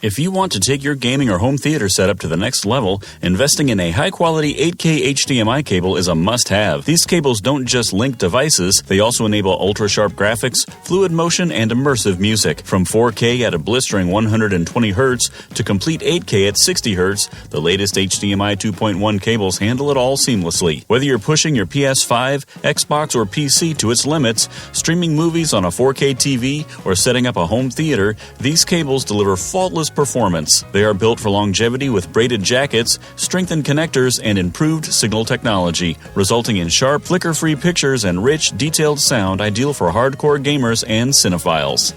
If you want to take your gaming or home theater setup to the next level, investing in a high-quality 8K HDMI cable is a must-have. These cables don't just link devices, they also enable ultra-sharp graphics, fluid motion, and immersive music. From 4K at a blistering 120Hz to complete 8K at 60Hz, the latest HDMI 2.1 cables handle it all seamlessly. Whether you're pushing your PS5, Xbox, or PC to its limits, streaming movies on a 4K TV, or setting up a home theater, these cables deliver faultless performance. They are built for longevity with braided jackets, strengthened connectors, and improved signal technology, resulting in sharp, flicker-free pictures and rich, detailed sound ideal for hardcore gamers and cinephiles.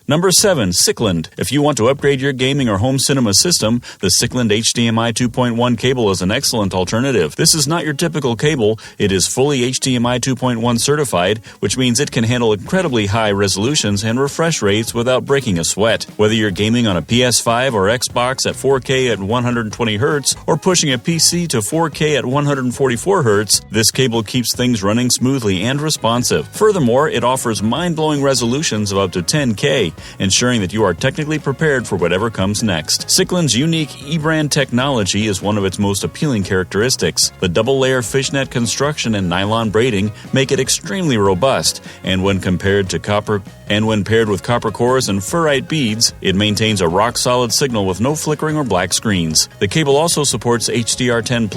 Number 7. Cyclend. If you want to upgrade your gaming or home cinema system, the Cyclend HDMI 2.1 cable is an excellent alternative. This is not your typical cable. It is fully HDMI 2.1 certified, which means it can handle incredibly high resolutions and refresh rates without breaking a sweat. Whether you're gaming on a PS5 or Xbox at 4K at 120Hz or pushing a PC to 4K at 144Hz, this cable keeps things running smoothly and responsive. Furthermore, it offers mind-blowing resolutions of up to 10K, ensuring that you are technically prepared for whatever comes next. Cyclend's unique E-brand technology is one of its most appealing characteristics. The double-layer fishnet construction and nylon braiding make it extremely robust, and when paired with copper cores and ferrite beads, it maintains a rock-solid signal with no flickering or black screens. The cable also supports HDR10+,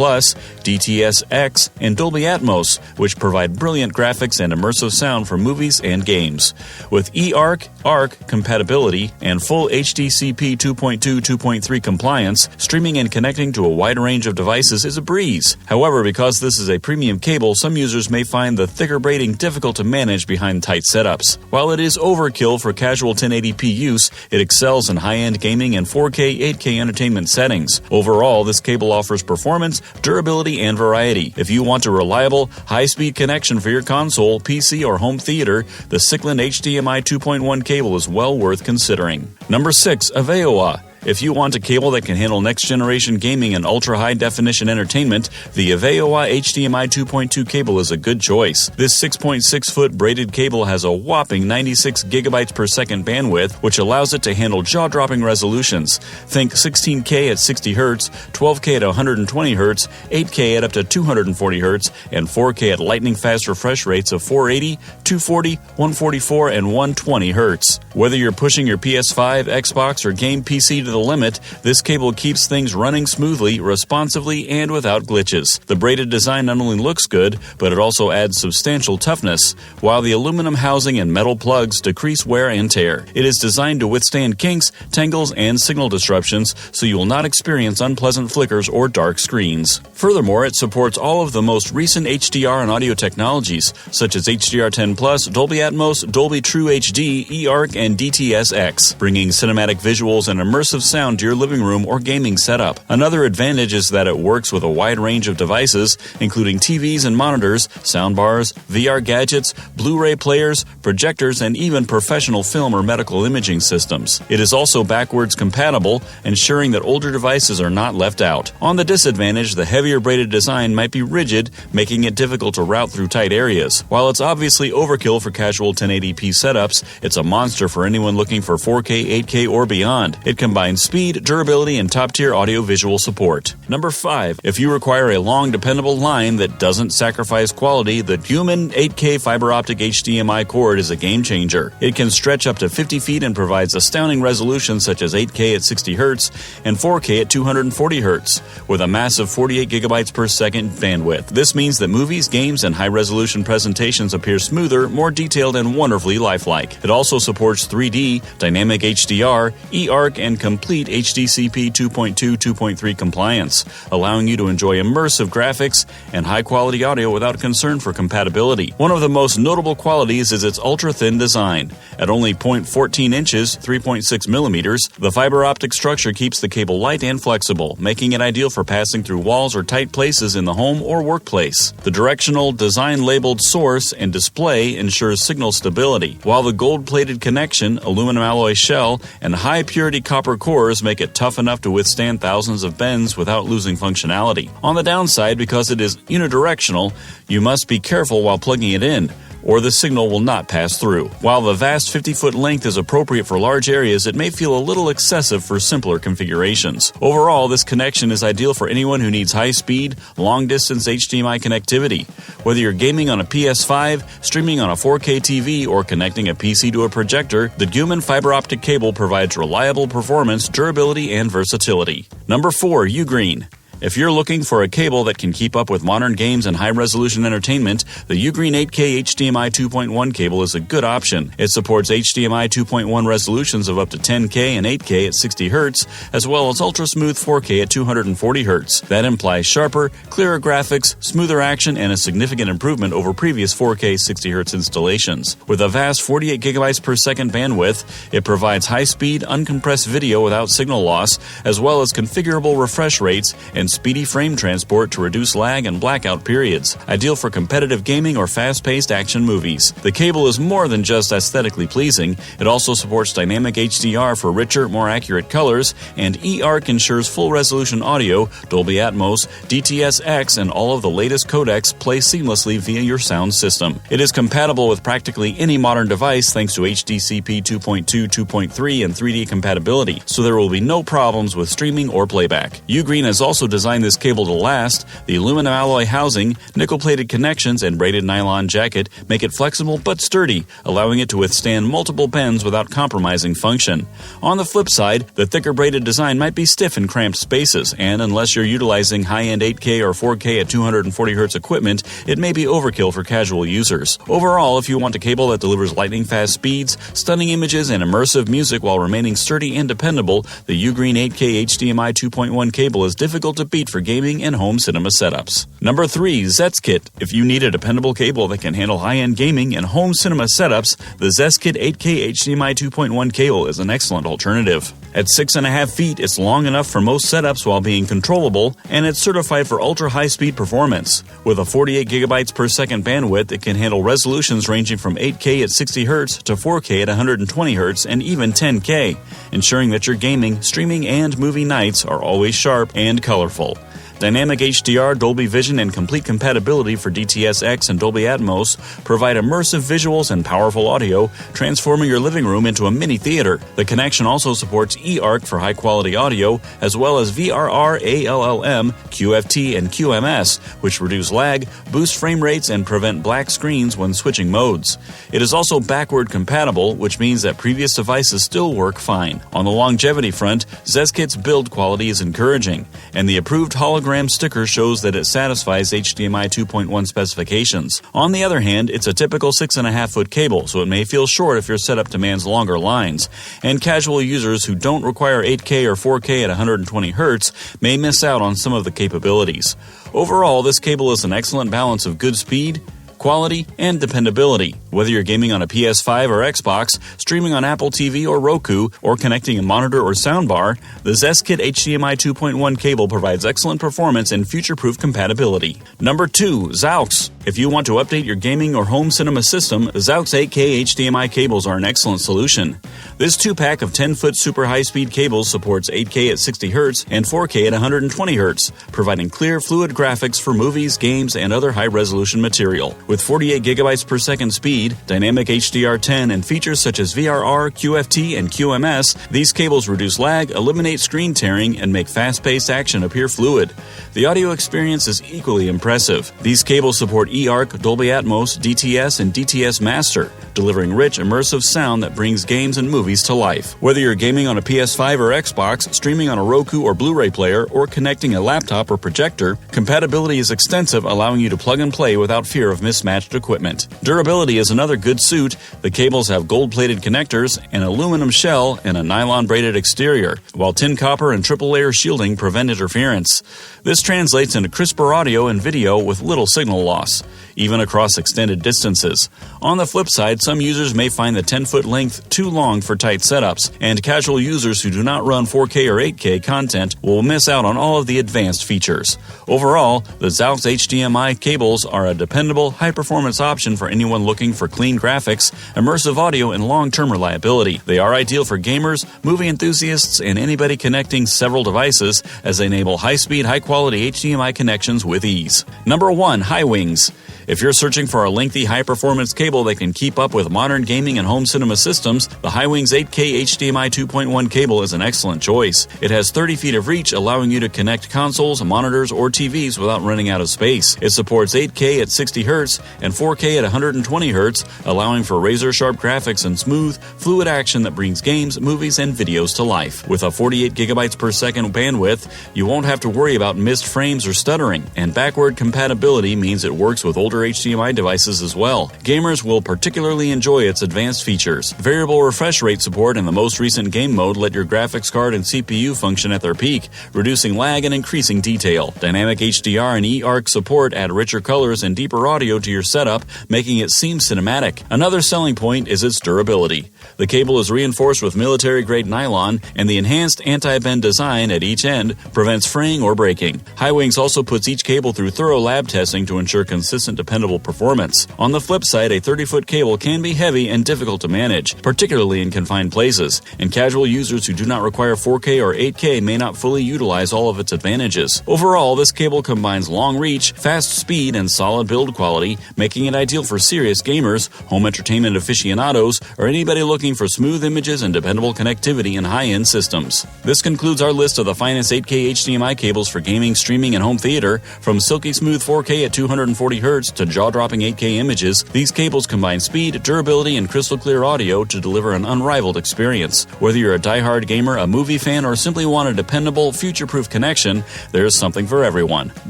DTS-X, and Dolby Atmos, which provide brilliant graphics and immersive sound for movies and games. With eARC, ARC compatibility, and full HDCP 2.2/2.3 compliance, streaming and connecting to a wide range of devices is a breeze. However, because this is a premium cable, some users may find the thicker braiding difficult to manage behind tight setups. While it is overkill for casual 1080p use, it excels in high-end gaming and 4K, 8K entertainment settings. Overall, this cable offers performance, durability, and variety. If you want a reliable, high-speed connection for your console, PC, or home theater, the Cyclend HDMI 2.1 cable is well worth considering. Number 6. Aveoa. If you want a cable that can handle next-generation gaming and ultra-high-definition entertainment, the Aveoa HDMI 2.2 cable is a good choice. This 6.6-foot braided cable has a whopping 96 gigabytes per second bandwidth, which allows it to handle jaw-dropping resolutions. Think 16K at 60 Hz, 12K at 120 Hz, 8K at up to 240 Hz, and 4K at lightning-fast refresh rates of 480, 240, 144, and 120 Hz. Whether you're pushing your PS5, Xbox, or game PC to the limit, this cable keeps things running smoothly, responsively, and without glitches. The braided design not only looks good, but it also adds substantial toughness, while the aluminum housing and metal plugs decrease wear and tear. It is designed to withstand kinks, tangles, and signal disruptions, so you will not experience unpleasant flickers or dark screens. Furthermore, it supports all of the most recent HDR and audio technologies, such as HDR10+, Dolby Atmos, Dolby True HD, eARC, and DTS-X, bringing cinematic visuals and immersive sound to your living room or gaming setup. Another advantage is that it works with a wide range of devices, including TVs and monitors, soundbars, VR gadgets, Blu-ray players, projectors, and even professional film or medical imaging systems. It is also backwards compatible, ensuring that older devices are not left out. On the disadvantage, the heavier braided design might be rigid, making it difficult to route through tight areas. While it's obviously overkill for casual 1080p setups, it's a monster for anyone looking for 4K, 8K, or beyond. It combines speed, durability, and top-tier audio-visual support. Number 5. If you require a long, dependable line that doesn't sacrifice quality, the Human 8K fiber optic HDMI cord is a game-changer. It can stretch up to 50 feet and provides astounding resolutions such as 8K at 60 Hz and 4K at 240 Hz, with a massive 48 gigabytes per second bandwidth. This means that movies, games, and high-resolution presentations appear smoother, more detailed, and wonderfully lifelike. It also supports 3D, dynamic HDR, eARC, and complete HDCP 2.2/2.3 compliance, allowing you to enjoy immersive graphics and high-quality audio without concern for compatibility. One of the most notable qualities is its ultra-thin design. At only 0.14 inches, 3.6 millimeters, the fiber optic structure keeps the cable light and flexible, making it ideal for passing through walls or tight places in the home or workplace. The directional, design-labeled source and display ensures signal stability, while the gold-plated connection, aluminum alloy shell, and high-purity copper cores make it tough enough to withstand thousands of bends without losing functionality. On the downside, because it is unidirectional, you must be careful while plugging it in, or the signal will not pass through. While the vast 50-foot length is appropriate for large areas, it may feel a little excessive for simpler configurations. Overall, this connection is ideal for anyone who needs high-speed, long-distance HDMI connectivity. Whether you're gaming on a PS5, streaming on a 4K TV, or connecting a PC to a projector, the Guman fiber optic cable provides reliable performance, durability, and versatility. Number 4. Ugreen. If you're looking for a cable that can keep up with modern games and high-resolution entertainment, the Ugreen 8K HDMI 2.1 cable is a good option. It supports HDMI 2.1 resolutions of up to 10K and 8K at 60 Hz, as well as ultra-smooth 4K at 240 Hz. That implies sharper, clearer graphics, smoother action, and a significant improvement over previous 4K 60 Hz installations. With a vast 48 GB per second bandwidth, it provides high-speed, uncompressed video without signal loss, as well as configurable refresh rates and speedy frame transport to reduce lag and blackout periods, ideal for competitive gaming or fast-paced action movies. The cable is more than just aesthetically pleasing. It also supports dynamic HDR for richer, more accurate colors, and eARC ensures full-resolution audio, Dolby Atmos, DTS-X, and all of the latest codecs play seamlessly via your sound system. It is compatible with practically any modern device thanks to HDCP 2.2, 2.3, and 3D compatibility, so there will be no problems with streaming or playback. Ugreen has also designed this cable to last. The aluminum alloy housing, nickel-plated connections, and braided nylon jacket make it flexible but sturdy, allowing it to withstand multiple bends without compromising function. On the flip side, the thicker braided design might be stiff in cramped spaces, and unless you're utilizing high-end 8K or 4K at 240 Hz equipment, it may be overkill for casual users. Overall, if you want a cable that delivers lightning-fast speeds, stunning images, and immersive music while remaining sturdy and dependable, the Ugreen 8K HDMI 2.1 cable is difficult to beat for gaming and home cinema setups. Number 3. ZestKit. If you need a dependable cable that can handle high-end gaming and home cinema setups, the ZestKit 8K HDMI 2.1 cable is an excellent alternative. At 6.5 feet, it's long enough for most setups while being controllable, and it's certified for ultra-high-speed performance. With a 48 GB per second bandwidth, it can handle resolutions ranging from 8K at 60 Hz to 4K at 120 Hz and even 10K, ensuring that your gaming, streaming, and movie nights are always sharp and colorful. Dynamic HDR, Dolby Vision, and complete compatibility for DTS-X and Dolby Atmos provide immersive visuals and powerful audio, transforming your living room into a mini theater. The connection also supports eARC for high-quality audio, as well as VRR, ALLM, QFT, and QMS, which reduce lag, boost frame rates, and prevent black screens when switching modes. It is also backward compatible, which means that previous devices still work fine. On the longevity front, ZestKit's build quality is encouraging, and the approved hologram sticker shows that it satisfies HDMI 2.1 specifications. On the other hand, it's a typical 6.5-foot cable, so it may feel short if your setup demands longer lines, and casual users who don't require 8K or 4K at 120 Hz may miss out on some of the capabilities. Overall, this cable is an excellent balance of good speed, quality, and dependability. Whether you're gaming on a PS5 or Xbox, streaming on Apple TV or Roku, or connecting a monitor or soundbar, the ZestKit HDMI 2.1 cable provides excellent performance and future-proof compatibility. Number 2. Zaux. If you want to update your gaming or home cinema system, the Zaux 8K HDMI cables are an excellent solution. This 2-pack of 10-foot super high-speed cables supports 8K at 60 Hz and 4K at 120 Hz, providing clear, fluid graphics for movies, games, and other high-resolution material. With 48 GB per second speed, dynamic HDR10, and features such as VRR, QFT, and QMS, these cables reduce lag, eliminate screen tearing, and make fast-paced action appear fluid. The audio experience is equally impressive. These cables support eARC, Dolby Atmos, DTS, and DTS Master, delivering rich, immersive sound that brings games and movies to life. Whether you're gaming on a PS5 or Xbox, streaming on a Roku or Blu-ray player, or connecting a laptop or projector, compatibility is extensive, allowing you to plug and play without fear of mismatched equipment. Durability is another good suit. The cables have gold-plated connectors, an aluminum shell, and a nylon-braided exterior, while tin copper and triple-layer shielding prevent interference. This translates into crisper audio and video with little signal loss, even across extended distances. On the flip side, some users may find the 10-foot length too long for tight setups, and casual users who do not run 4K or 8K content will miss out on all of the advanced features. Overall, the Zaux HDMI cables are a dependable, high-performance option for anyone looking for clean graphics, immersive audio, and long-term reliability. They are ideal for gamers, movie enthusiasts, and anybody connecting several devices, as they enable high-speed, high-quality HDMI connections with ease. Number 1. Highwings. device. If you're searching for a lengthy, high-performance cable that can keep up with modern gaming and home cinema systems, the Hiwings 8K HDMI 2.1 cable is an excellent choice. It has 30 feet of reach, allowing you to connect consoles, monitors, or TVs without running out of space. It supports 8K at 60 Hz and 4K at 120 Hz, allowing for razor-sharp graphics and smooth, fluid action that brings games, movies, and videos to life. With a 48 gigabytes per second bandwidth, you won't have to worry about missed frames or stuttering, and backward compatibility means it works with older HDMI devices as well. Gamers will particularly enjoy its advanced features. Variable refresh rate support and the most recent game mode let your graphics card and CPU function at their peak, reducing lag and increasing detail. Dynamic HDR and eARC support add richer colors and deeper audio to your setup, making it seem cinematic. Another selling point is its durability. The cable is reinforced with military-grade nylon, and the enhanced anti-bend design at each end prevents fraying or breaking. Hiwings also puts each cable through thorough lab testing to ensure consistent, dependable performance. On the flip side, a 30-foot cable can be heavy and difficult to manage, particularly in confined places, and casual users who do not require 4K or 8K may not fully utilize all of its advantages. Overall, this cable combines long reach, fast speed, and solid build quality, making it ideal for serious gamers, home entertainment aficionados, or anybody looking for smooth images and dependable connectivity in high-end systems. This concludes our list of the finest 8K HDMI cables for gaming, streaming, and home theater. From silky smooth 4K at 240 Hz to jaw-dropping 8K images, these cables combine speed, durability, and crystal-clear audio to deliver an unrivaled experience. Whether you're a die-hard gamer, a movie fan, or simply want a dependable, future-proof connection, there's something for everyone.